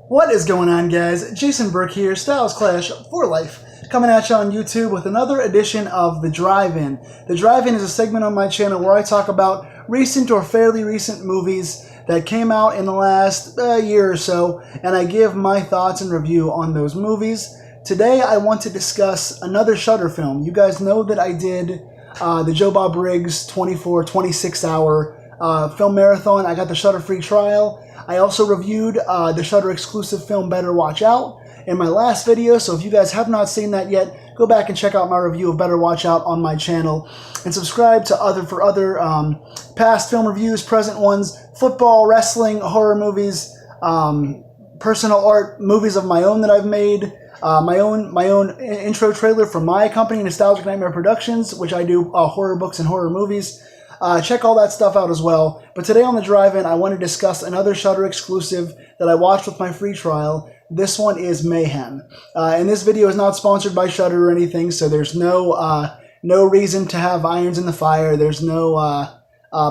What is going on, guys? Jason Burke here, Styles Clash for Life, coming at you on YouTube with another edition of The Drive-In. The Drive-In is a segment on my channel where I talk about recent or fairly recent movies that came out in the last year or so, and I give my thoughts and review on those movies. Today, I want to discuss another Shudder film. You guys know that I did the Joe Bob Briggs 26-hour film marathon. I got the Shudder free trial. I also reviewed the Shudder exclusive film Better Watch Out in my last video, so if you guys have not seen that yet, go back and check out my review of Better Watch Out on my channel, and subscribe to other past film reviews, present ones, football, wrestling, horror movies, personal art, movies of my own that I've made, my own intro trailer from my company, Nostalgic Nightmare Productions, which I do horror books and horror movies. Check all that stuff out as well. But today on the Drive-In, I want to discuss another Shudder exclusive that I watched with my free trial. This one is Mayhem. And this video is not sponsored by Shudder or anything, so there's no reason to have irons in the fire. There's no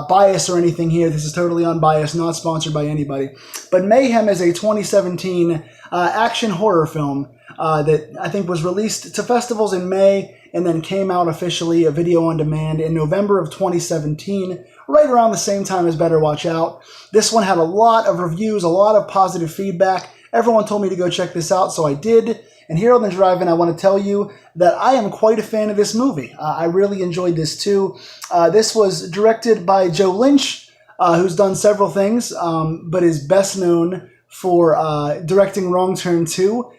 bias or anything here. This is totally unbiased, not sponsored by anybody. But Mayhem is a 2017 action horror film that I think was released to festivals in May and then came out officially, a video on demand, in November of 2017, right around the same time as Better Watch Out. This one had a lot of reviews, a lot of positive feedback. Everyone told me to go check this out, so I did. And here on the Drive-In, I want to tell you that I am quite a fan of this movie. I really enjoyed this too. This was directed by Joe Lynch, who's done several things, but is best known for directing Wrong Turn 2.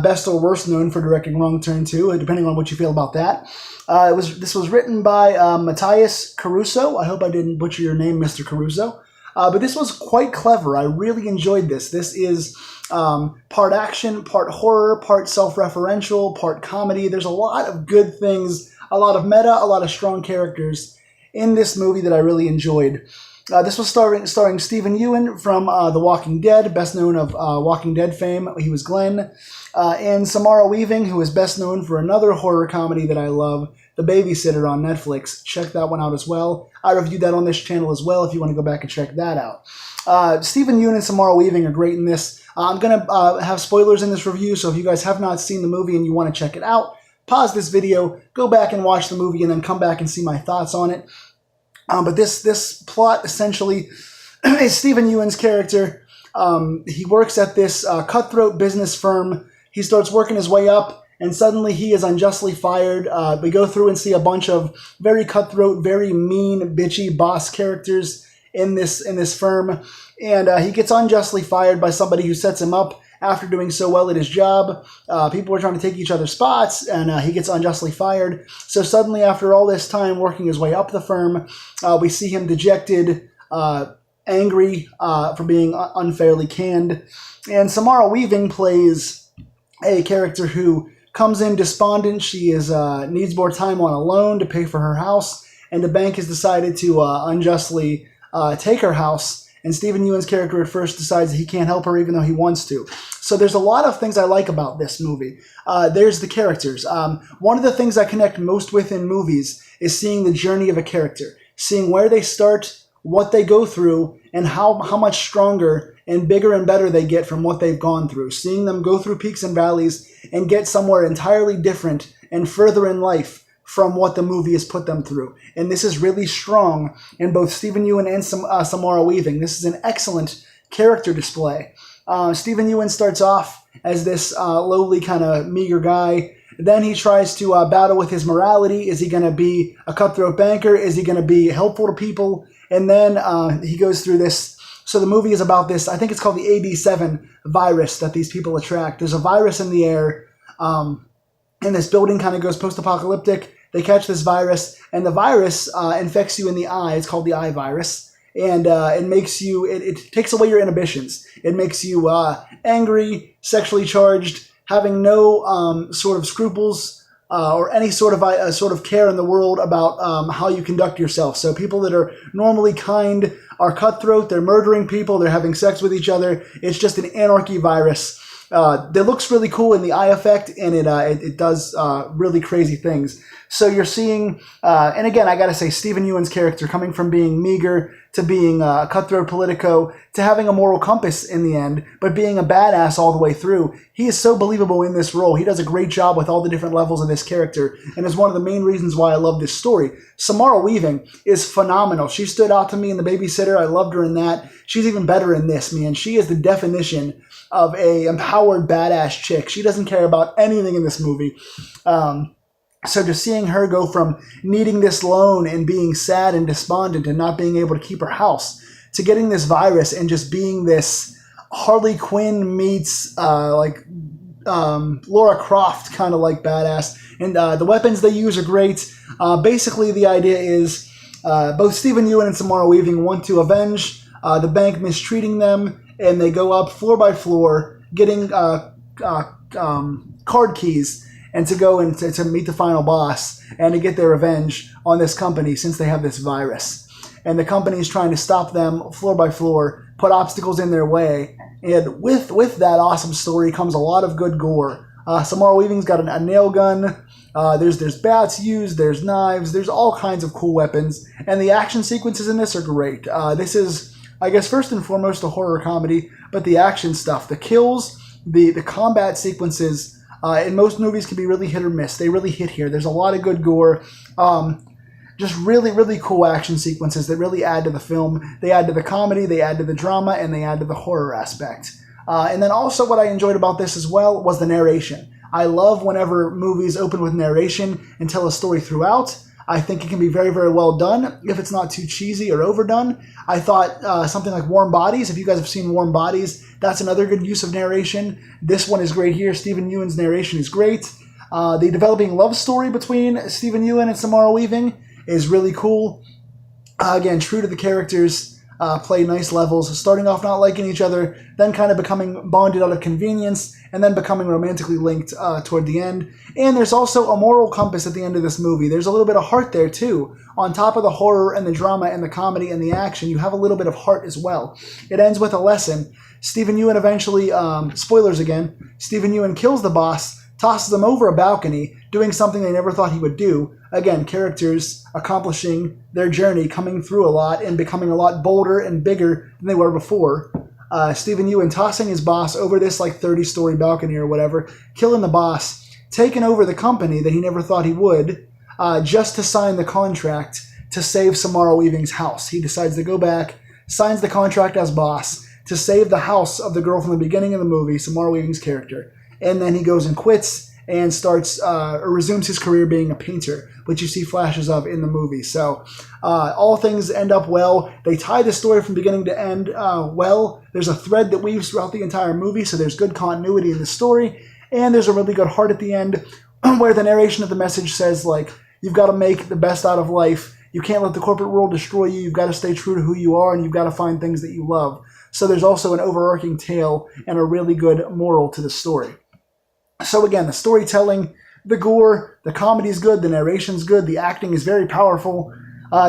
Best or worst known for directing Wrong Turn 2, depending on what you feel about that. This was written by Matthias Caruso. I hope I didn't butcher your name, Mr. Caruso. But this was quite clever. I really enjoyed this. This is part action, part horror, part self-referential, part comedy. There's a lot of good things, a lot of meta, a lot of strong characters in this movie that I really enjoyed. This was starring Stephen Ewan from The Walking Dead, best known of Walking Dead fame. He was Glenn. And Samara Weaving, who is best known for another horror comedy that I love, The Babysitter on Netflix. Check that one out as well. I reviewed that on this channel as well if you want to go back and check that out. Stephen Ewan and Samara Weaving are great in this. I'm going to have spoilers in this review, so if you guys have not seen the movie and you want to check it out, pause this video, go back and watch the movie, and then come back and see my thoughts on it. But this plot essentially is Stephen Ewan's character. He works at this cutthroat business firm. He starts working his way up, and suddenly he is unjustly fired. We go through and see a bunch of very cutthroat, very mean, bitchy boss characters in this firm, and he gets unjustly fired by somebody who sets him up after doing so well at his job. People are trying to take each other's spots, and he gets unjustly fired. So suddenly, after all this time working his way up the firm, we see him dejected, angry for being unfairly canned. And Samara Weaving plays a character who comes in despondent. She needs more time on a loan to pay for her house, and the bank has decided to unjustly take her house. And Stephen Ewan's character at first decides that he can't help her even though he wants to. So there's a lot of things I like about this movie. There's the characters. One of the things I connect most with in movies is seeing the journey of a character, seeing where they start, what they go through, and how much stronger and bigger and better they get from what they've gone through. Seeing them go through peaks and valleys and get somewhere entirely different and further in life from what the movie has put them through. And this is really strong in both Stephen Ewan and Samara Weaving. This is an excellent character display. Stephen Ewan starts off as this lowly kind of meager guy. Then he tries to battle with his morality. Is he going to be a cutthroat banker? Is he going to be helpful to people? And then he goes through this. So the movie is about this, I think it's called the AD7 virus that these people attract. There's a virus in the air, and this building kind of goes post-apocalyptic. They catch this virus, and the virus infects you in the eye. It's called the eye virus, and it makes you, it takes away your inhibitions. It makes you angry, sexually charged, having no sort of scruples or any sort of care in the world about how you conduct yourself. So people that are normally kind are cutthroat. They're murdering people. They're having sex with each other. It's just an anarchy virus. That looks really cool in the eye effect, and it does really crazy things. So you're seeing, and again, I gotta say, Stephen Ewan's character coming from being meager to being a cutthroat politico, to having a moral compass in the end, but being a badass all the way through. He is so believable in this role. He does a great job with all the different levels of this character, and is one of the main reasons why I love this story. Samara Weaving is phenomenal. She stood out to me in The Babysitter. I loved her in that. She's even better in this, man. She is the definition of a empowered badass chick. She doesn't care about anything in this movie. So just seeing her go from needing this loan and being sad and despondent and not being able to keep her house to getting this virus and just being this Harley Quinn meets Laura Croft kind of like badass. And the weapons they use are great. Basically, the idea is both Stephen Yeun and Samara Weaving want to avenge the bank mistreating them, and they go up floor by floor getting card keys and to go and to meet the final boss and to get their revenge on this company since they have this virus. And the company is trying to stop them floor by floor, put obstacles in their way. And with that awesome story comes a lot of good gore. Samara Weaving's got a nail gun. There's bats used. There's knives. There's all kinds of cool weapons. And the action sequences in this are great. This is, I guess, first and foremost a horror comedy, but the action stuff, the kills, the combat sequences, in most movies can be really hit or miss. They really hit here. There's a lot of good gore. Just really, really cool action sequences that really add to the film. They add to the comedy, they add to the drama, and they add to the horror aspect. And then also what I enjoyed about this as well was the narration. I love whenever movies open with narration and tell a story throughout. I think it can be very, very well done if it's not too cheesy or overdone. I thought something like Warm Bodies, if you guys have seen Warm Bodies, that's another good use of narration. This one is great here. Stephen Yeun's narration is great. The developing love story between Stephen Yeun and Samara Weaving is really cool. Again, true to the characters, play nice levels, starting off not liking each other, then kind of becoming bonded out of convenience, and then becoming romantically linked toward the end. And there's also a moral compass at the end of this movie. There's a little bit of heart there too. On top of the horror and the drama and the comedy and the action, you have a little bit of heart as well. It ends with a lesson. Stephen Yeun eventually, spoilers again, Stephen Yeun kills the boss, tosses him over a balcony, doing something they never thought he would do. Again, characters accomplishing their journey, coming through a lot and becoming a lot bolder and bigger than they were before. Stephen Yeun tossing his boss over this like 30-story balcony or whatever, killing the boss, taking over the company that he never thought he would, just to sign the contract to save Samara Weaving's house. He decides to go back, signs the contract as boss to save the house of the girl from the beginning of the movie, Samara Weaving's character. And then he goes and quits and starts or resumes his career being a painter, which you see flashes of in the movie. So all things end up well. They tie the story from beginning to end well. There's a thread that weaves throughout the entire movie, so there's good continuity in the story. And there's a really good heart at the end where the narration of the message says, like, you've got to make the best out of life. You can't let the corporate world destroy you. You've got to stay true to who you are, and you've got to find things that you love. So there's also an overarching tale and a really good moral to the story. So again, the storytelling, the gore, the comedy is good, the narration's good, the acting is very powerful.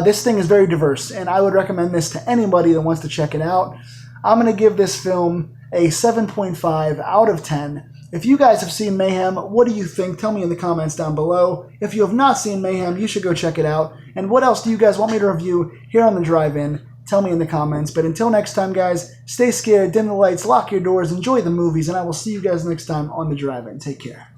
This thing is very diverse, and I would recommend this to anybody that wants to check it out. I'm going to give this film a 7.5 out of 10. If you guys have seen Mayhem, what do you think? Tell me in the comments down below. If you have not seen Mayhem, you should go check it out. And what else do you guys want me to review here on The Drive-In? Tell me in the comments. But until next time, guys, stay scared, dim the lights, lock your doors, enjoy the movies, and I will see you guys next time on The Drive-In. Take care.